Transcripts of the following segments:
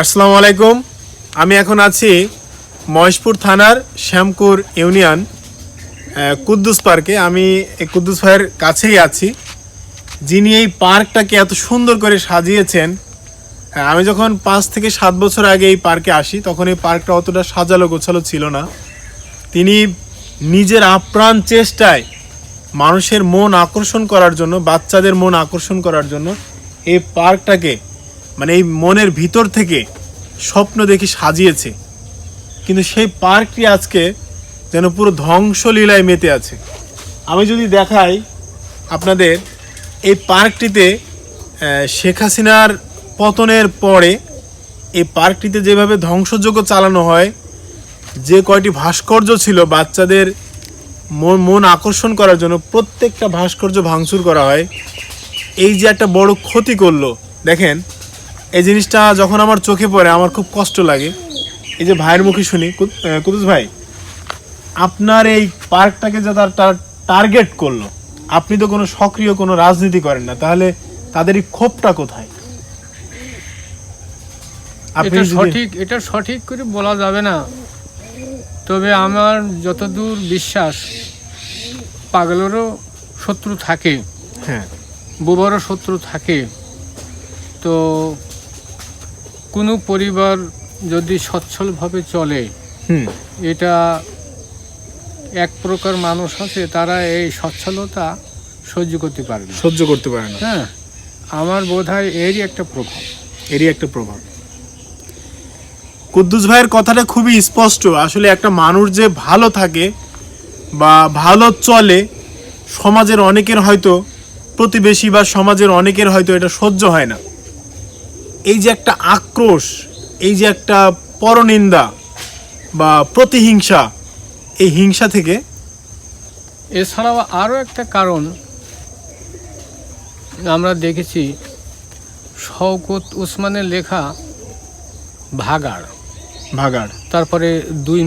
আসসালামু আলাইকুম। আমি এখন আছি মহেশপুর থানার শ্যামপুর ইউনিয়ন কুদ্দুস পার্কে। আমি এই কুদ্দুস ভাইয়ের কাছেই আছি, যিনি এই পার্কটাকে এত সুন্দর করে সাজিয়েছেন। আমি যখন 5 থেকে 7 বছর আগে এই পার্কে আসি, তখন এই পার্কটা অতটা সাজালো গোছালো ছিল না। তিনি নিজের আপ্রাণ চেষ্টায় মানুষের মন আকর্ষণ করার জন্য, বাচ্চাদের মন আকর্ষণ করার জন্য এই পার্কটাকে মানে এই মনের ভিতর থেকে স্বপ্ন দেখি সাজিয়েছে। কিন্তু সেই পার্কটি আজকে যেন পুরো ধ্বংসলীলায় মেতে আছে। আমি যদি দেখাই আপনাদের, এই পার্কটিতে শেখ হাসিনার পতনের পরে এই পার্কটিতে যেভাবে ধ্বংসযজ্ঞ চালানো হয়, যে কয়টি ভাস্কর্য ছিল বাচ্চাদের মন আকর্ষণ করার জন্য, প্রত্যেকটা ভাস্কর্য ভাঙচুর করা হয়। এই যে একটা বড় ক্ষতি করলো, দেখেন এই জিনিসটা যখন আমার চোখে পড়ে আমার খুব কষ্ট লাগে। এই যে ভাইয়ের মুখে শুনি, কুদ্দুস ভাই, আপনার এই পার্কটাকে যে তার টার্গেট করলো, আপনি তো কোনো সক্রিয় কোনো রাজনীতি করেন না, তাহলে তাদের এই ক্ষোভটা কোথায়? এটা সঠিক করে বলা যাবে না, তবে আমার যতদূর বিশ্বাস, পাগলেরও শত্রু থাকে, হ্যাঁ, বুবারও শত্রু থাকে। তো কোনো পরিবার যদি সচ্ছলভাবে চলে, এটা এক প্রকার মানুষ আছে তারা এই সচ্ছলতা সহ্য করতে পারে না। হ্যাঁ, আমার বোধ হয় এরই একটা প্রভাব। কুদ্দুস ভাইয়ের কথাটা খুবই স্পষ্ট। আসলে একটা মানুষ যে ভালো থাকে বা ভালো চলে, সমাজের অনেকের হয়তো, প্রতিবেশী বা সমাজের অনেকের হয়তো এটা সহ্য হয় না। এই যে একটা আক্রোশ, এই যে একটা পরনিন্দা বা প্রতিহিংসা, এই হিংসা থেকে এছাড়াও আরও একটা কারণ আমরা দেখেছি, শওকত উসমানের লেখা ভাগাড়, তারপরে দুই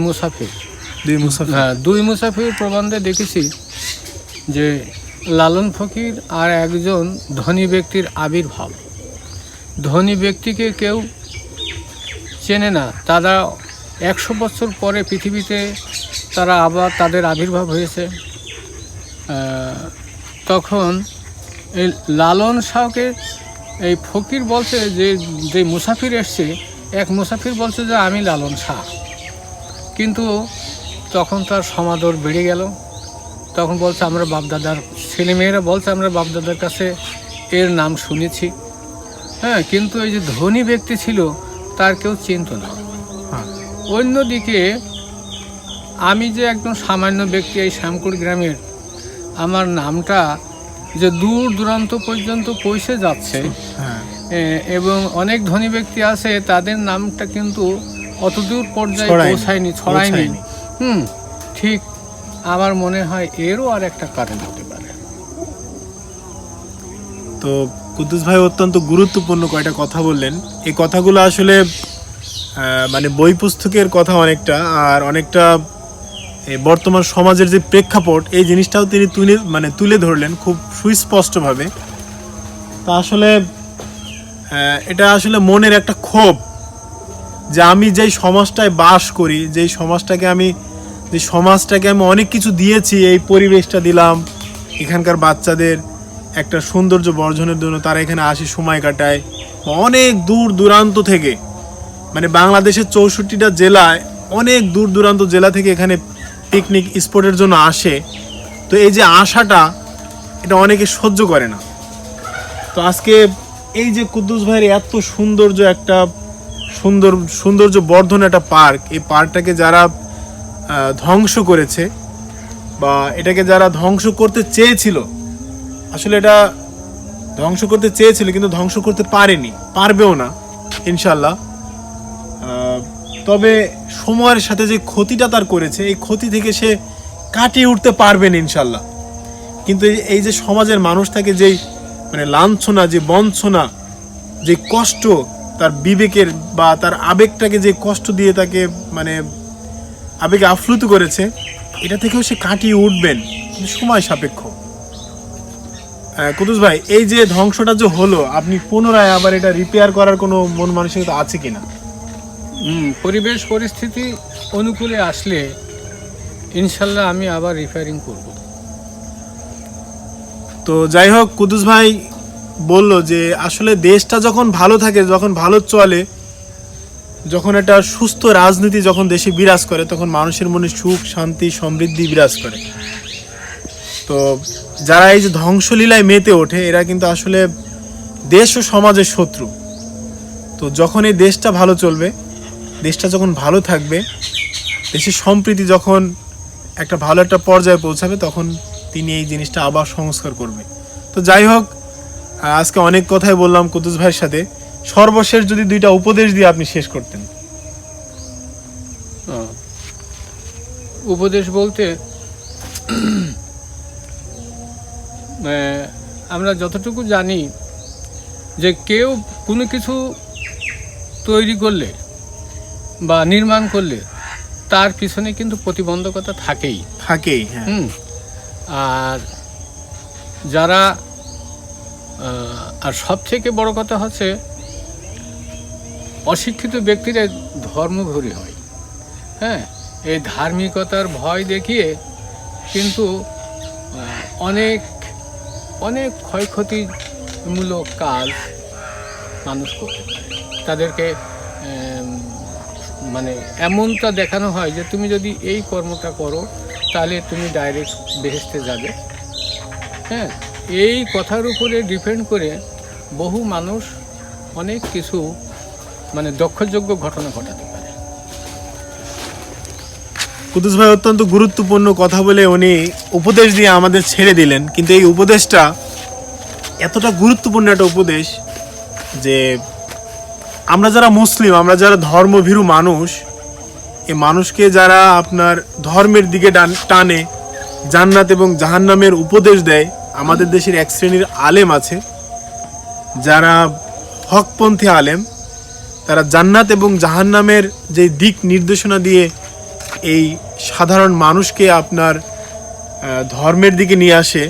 মুসাফির প্রবন্ধে দেখেছি যে লালন ফকির আর একজন ধনী ব্যক্তির আবির্ভাব। ধনী ব্যক্তিকে কেউ চেনে না, তারা 100 বছর পরে পৃথিবীতে তারা আবার তাদের আবির্ভাব হয়েছে। তখন এই লালন শাহকে এই ফকির বলছে যে মুসাফির এসছে, এক মুসাফির বলছে যে আমি লালন শাহ। কিন্তু তখন তার সমাদর বেড়ে গেল। তখন বলছে আমরা বাপদাদার ছেলেমেয়েরা বলছে আমরা বাপদাদার কাছে এর নাম শুনেছি। হ্যাঁ, কিন্তু এই যে ধনী ব্যক্তি ছিল তার কেউ চিনত না। অন্যদিকে আমি যে একজন সামান্য ব্যক্তি, এই শ্যামকুড় গ্রামের, আমার নামটা যে দূর দূরান্ত পর্যন্ত পৌঁছে যাচ্ছে, এবং অনেক ধনী ব্যক্তি আছে তাদের নামটা কিন্তু অতদূর পর্যায়ে ছড়ায়নি। ঠিক আমার মনে হয় এরও আর একটা কারণ হতে পারে। তো কুদ্দুস ভাই অত্যন্ত গুরুত্বপূর্ণ কয়টা কথা বললেন। এই কথাগুলো আসলে মানে বই পুস্তকের কথা অনেকটা, আর অনেকটা বর্তমান সমাজের যে প্রেক্ষাপট, এই জিনিসটাও তিনি তুলে ধরলেন খুব সুস্পষ্টভাবে। তা আসলে এটা আসলে মনের একটা ক্ষোভ, যে আমি যেই সমাজটায় বাস করি, যে সমাজটাকে আমি অনেক কিছু দিয়েছি, এই পরিবেশটা দিলাম, এখানকার বাচ্চাদের একটা সৌন্দর্য বর্ধনের জন্য তারা এখানে আসে, সময় কাটায়, অনেক দূর দূরান্ত থেকে, মানে বাংলাদেশের 64টা জেলায় অনেক দূর দূরান্ত জেলা থেকে এখানে পিকনিক স্পটের জন্য আসে। তো এই যে আশাটা, এটা অনেকে সহ্য করে না। তো আজকে এই যে কুদ্দুস ভাইয়ের এত সৌন্দর্য বর্ধন একটা পার্ক, এই পার্কটাকে যারা ধ্বংস করেছে বা এটাকে যারা ধ্বংস করতে চেয়েছিল, আসলে এটা ধ্বংস করতে চেয়েছিল কিন্তু ধ্বংস করতে পারেনি, পারবেও না ইনশাল্লাহ। তবে সময়ের সাথে যে ক্ষতিটা তার করেছে, এই ক্ষতি থেকে সে কাটিয়ে উঠতে পারবেন ইনশাল্লাহ। কিন্তু এই যে সমাজের মানুষ তাকে যেই মানে লাঞ্ছনা, যে বঞ্চনা, যে কষ্ট, তার বিবেকের বা তার আবেগটাকে যে কষ্ট দিয়ে তাকে মানে আবেগে আপ্লুত করেছে, এটা থেকেও সে কাটিয়ে উঠবেন, কিন্তু সময় সাপেক্ষ। কুদ্দুস ভাই, এই যে ধ্বংসটা যে হলো, আপনি পুনরায় আবার এটা রিপেয়ার করার কোনো মন মানসিকতা আছে কিনা? পরিবেশ পরিস্থিতি অনুকূলে আসলে ইনশাল্লাহ আমি আবার রিপেয়ারিং করব। তো যাই হোক, কুদ্দুস ভাই বলল যে আসলে দেশটা যখন ভালো থাকে, যখন ভালো চলে, যখন একটা সুস্থ রাজনীতি যখন দেশে বিরাজ করে, তখন মানুষের মনে সুখ শান্তি সমৃদ্ধি বিরাজ করে। তো যারা এই যে ধ্বংসলীলায় মেতে ওঠে, এরা কিন্তু আসলে দেশ ও সমাজের শত্রু। তো যখন এই দেশটা ভালো চলবে, দেশটা যখন ভালো থাকবে, দেশের সম্প্রীতি যখন একটা ভালো একটা পর্যায়ে পৌঁছাবে, তখন তিনি এই জিনিসটা আবার সংস্কার করবে। তো যাই হোক, আজকে অনেক কথাই বললাম কুদ্দুস ভাইয়ের সাথে। সর্বশেষ যদি 2টা উপদেশ দিয়ে আপনি শেষ করতেন। উপদেশ বলতে আমরা যতটুকু জানি যে কেউ কোনো কিছু তৈরি করলে বা নির্মাণ করলে তার পিছনে কিন্তু প্রতিবন্ধকতা থাকেই। হ্যাঁ। আর যারা আর সবথেকে বড় কথা হচ্ছে অশিক্ষিত ব্যক্তিরা ধর্মঘরী হয়। হ্যাঁ, এই ধার্মিকতার ভয় দেখিয়ে কিন্তু অনেক অনেক ক্ষয়ক্ষতিমূলক কাজ মানুষ করতে পারে। তাদেরকে মানে এমনটা দেখানো হয় যে তুমি যদি এই কর্মটা করো তাহলে তুমি ডাইরেক্ট বেহেশতে যাবে। হ্যাঁ, এই কথার উপরে ডিপেন্ড করে বহু মানুষ অনেক কিছু মানে দক্ষযোগ্য ঘটনা ঘটাতে পারে। কুদ্দুস ভাই অত্যন্ত গুরুত্বপূর্ণ কথা বলে উনি উপদেশ দিয়ে আমাদের ছেড়ে দিলেন, কিন্তু এই উপদেশটা এতটা গুরুত্বপূর্ণ একটা উপদেশ যে আমরা যারা মুসলিম, আমরা যারা ধর্মভীরু মানুষ, এই মানুষকে যারা আপনার ধর্মের দিকে টানে, জান্নাত এবং জাহান্নামের উপদেশ দেয়, আমাদের দেশের এক শ্রেণীর আলেম আছে যারা হকপন্থী আলেম, তারা জান্নাত এবং জাহান্নামের যে দিক নির্দেশনা দিয়ে এই সাধারণ মানুষকে আপনার ধর্মের দিকে নিয়ে আসে।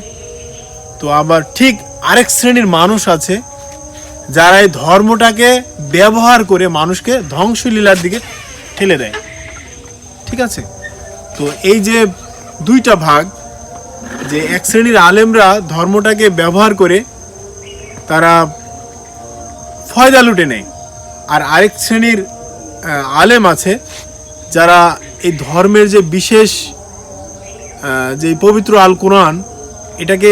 তো আবার ঠিক আরেক শ্রেণীর মানুষ আছে যারা এই ধর্মটাকে ব্যবহার করে মানুষকে ধ্বংসলীলার দিকে ঠেলে দেয়। ঠিক আছে? তো এই যে 2টা ভাগ, যে এক শ্রেণীর আলেমরা ধর্মটাকে ব্যবহার করে তারা ফয়দা লুটে নেয়, আর আরেক শ্রেণীর আলেম আছে যারা এই ধর্মের যে বিশেষ যে পবিত্র আল কোরআন, এটাকে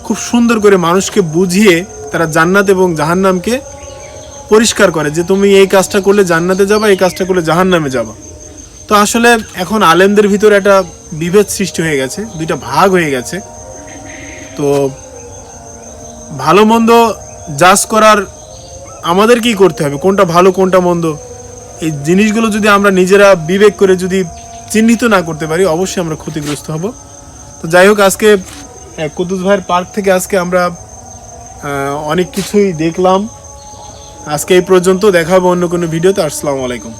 খুব সুন্দর করে মানুষকে বুঝিয়ে তারা জান্নাত এবং জাহান্নামকে পরিষ্কার করে যে তুমি এই কাজটা করলে জান্নাতে যাবা, এই কাজটা করলে জাহান্নামে যাবা। তো আসলে এখন আলেমদের ভিতরে একটা বিভেদ সৃষ্টি হয়ে গেছে, 2টা ভাগ হয়ে গেছে। তো ভালো মন্দ জাজ করার আমাদের কি করতে হবে, কোনটা ভালো কোনটা মন্দ, এই জিনিসগুলো যদি আমরা নিজেরা বিবেক করে যদি চিহ্নিত না করতে পারি, অবশ্যই আমরা ক্ষতিগ্রস্ত হব। তো যাই হোক, আজকে কুদ্দুস ভাইয়ের পার্ক থেকে আজকে আমরা অনেক কিছুই দেখলাম। আজকে এই পর্যন্ত, দেখা হবে অন্য কোনো ভিডিওতে। আসসালামু আলাইকুম।